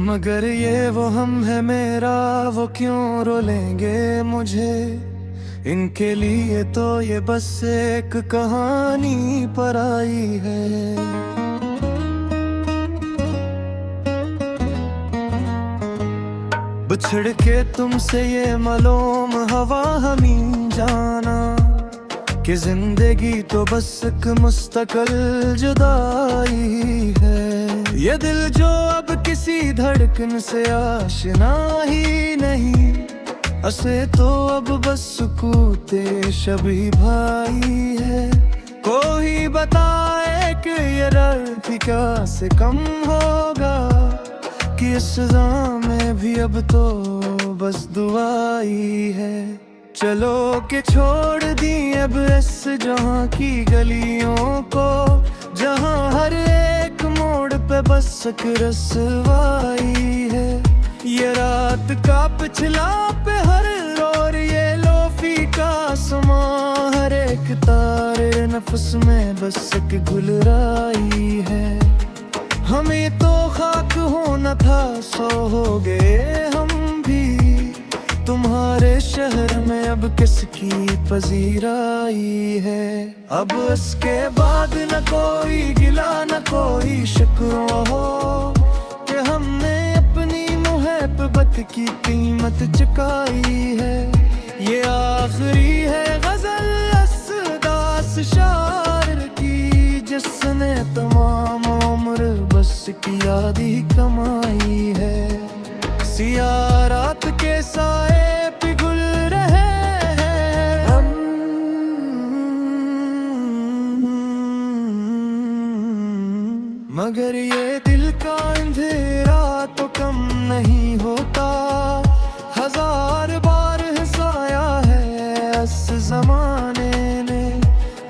मगर ये वो हम है मेरा, वो क्यों रोलेंगे मुझे। इनके लिए तो ये बस एक कहानी पराई है। बिछड़ के तुमसे ये मलोम हवा हमी जाना, कि जिंदगी तो बस एक मुस्तकिल जुदाई है। ये दिल जो अब किसी धड़कन से आशना ही नहीं, असे तो अब बस सुकूते शबी भाई है। कोई बताए कि ये दर्द क्या से कम होगा, कि इस सज़ा में भी अब तो बस दुआई है। चलो के छोड़ दी अब इस जहां की गलियों को, जहां हर एक मोड़ पे बस एक रसवाई है। ये रात का पिछला पे हर और ये लोफी का समा, हर एक तारे नफ्स में बस एक गुलराई है। हमें तो खाक होना था, सो हो गए हम भी। तुम्हारे शहर में अब किसकी पजीराई है। अब इसके बाद न कोई गिला न कोई शिकवा हो, कि हमने अपनी मुहब्बत की कीमत चुकाई है। ये आखिरी है गजल असदास शायर की, जिसने तमाम उम्र बस की याद ही कमाई है। सियारात के साए पिघल रहे हैं हम, मगर ये दिल का अंधेरा तो कम नहीं होता। हजार बार हंसाया है इस जमाने ने,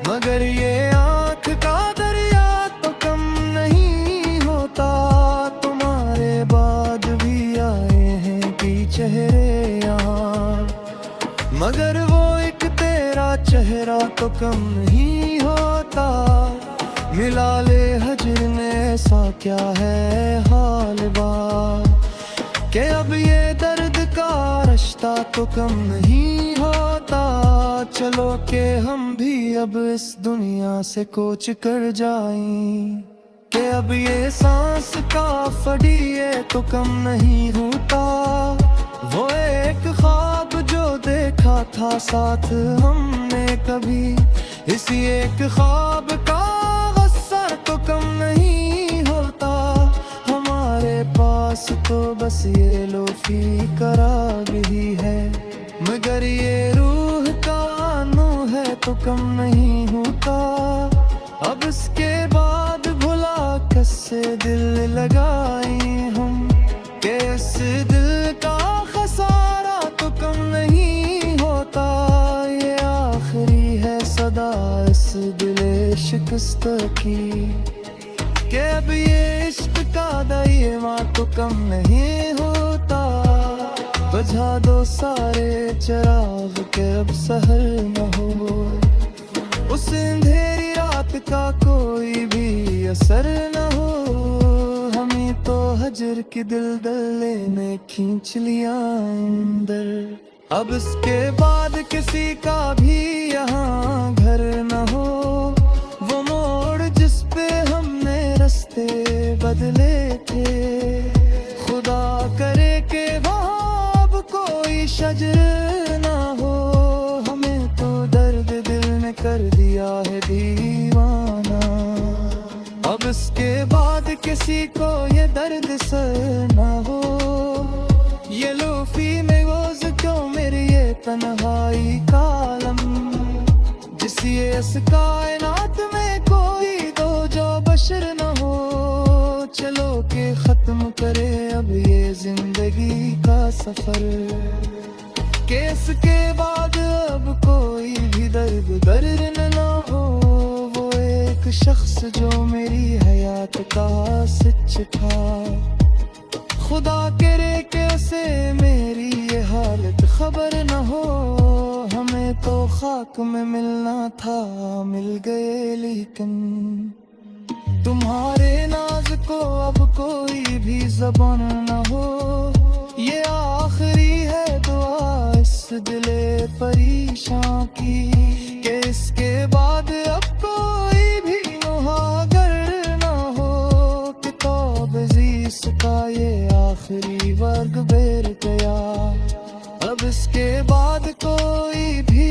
मगर ये आँख का दरिया तो कम नहीं होता। तुम्हारे बाद भी आए हैं की चेहरे यहाँ, मगर वो एक तेरा चेहरा तो कम नहीं होता। मिला ले हजर ने ऐसा क्या है हाल बा, कि अब ये दर्द का रिश्ता तो कम नहीं होता। चलो के हम भी अब इस दुनिया से कोच कर जाएं, कि अब ये सांस का फड़िए तो कम नहीं होता। वो एक ख्वाब जो देखा था साथ हमने कभी, इसी एक ख्वाब का गुस्सा तो कम नहीं होता। हमारे पास तो बस ये लोफी करार ही है, मगर ये रूह का आनू है तो कम नहीं होता। अब इसके बाद भुला कैसे दिल लगाए हम, कि इस दिल का खसारा तो कम नहीं होता। ये आखिरी है सदा इस दिले शिकस्त की, कि अब ये इश्क का दायमा तो कम नहीं होता। बुझा दो सारे चिराग के अब सहर न हो, उस अंधेरी रात का कोई भी असर न हो। हमें तो हजर की दिल ने खींच लिया अंदर, अब इसके बाद किसी का भी यहाँ घर न हो। वो मोड़ जिस पे हमने रास्ते बदले थे, खुदा करे के वहाँ अब कोई शजर ना हो। हमें तो दर्द दिल ने कर दिया है दीवाना, अब इसके बाद किसी को ये दर्द सर ना हो। ये लोफी में गोज़ क्यों मेरी ये तन्हाई कालम, जिसी इस कायनात में कोई दो जो बशर न हो। चलो के खत्म करे अब ये जिंदगी का सफर, कि इसके बाद अब कोई भी दर्द न हो। वो एक शख्स जो मेरी हयात का सच था, खुदा करे कैसे मेरी ये हालत खबर न हो। हमें तो खाक में मिलना था, मिल गए लेकिन तुम्हारे नाज को अब कोई भी ज़बान न हो, ये आखिरी है दुआ इस दिले परेशान की, कि इसके बाद अब कोई भी मुहागर न हो, कि तौबज़ीस का ये आखिरी वर्ग बेर गया। अब इसके बाद कोई भी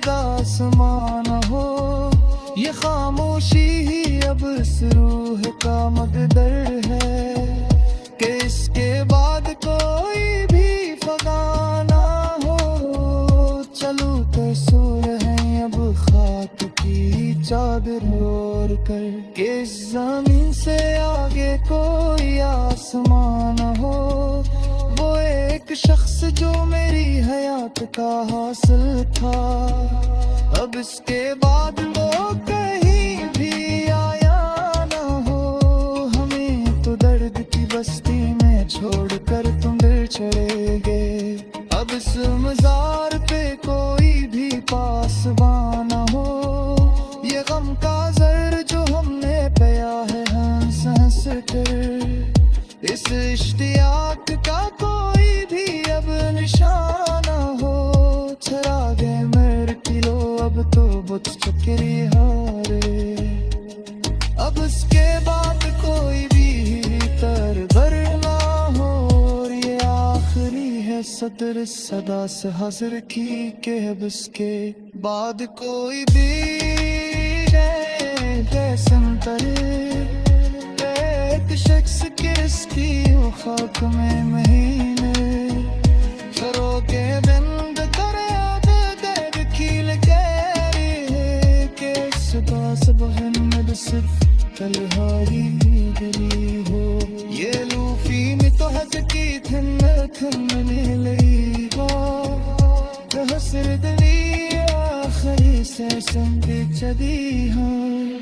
दास्तान न हो, ये खामोशी ही अब इस रूह का मकदर है, कि इसके बाद कोई भी फगाना हो। चलो कसूर है अब खाक की चादर ओढ़ कर, कि इस ज़मीन से आगे कोई आसमान हो। वो एक शख्स जो मेरी हयात का हासिल था, अब इसके बाद वो कहीं भी आया ना हो। हमें तो दर्द की बस्ती में छोड़कर तुम दिल चले गए, अब इस मज़ार पे कोई भी पासबान ना हो। ये गम का ज़र जो हमने पिया है हंस हंस कर, इस इश्तियाक का कोई भी अब निशाना हो। चरागे मेरे किलो अब तो बुझ चुके हारे, अब उसके बाद कोई भी तरबर ना हो। और ये आखिरी है सदर सदा से हाजिर की, के अब उसके बाद कोई भी एक शख्स किसकी खाक में महीने सरों के बंद करे अब दर्द खिल गए, के सदा से बहन में सिर्फ तलहारी गली हो। ये लूफी में तो हज की थन थनने लगी हो, हसर दली आखिरी से संग चली हाँ।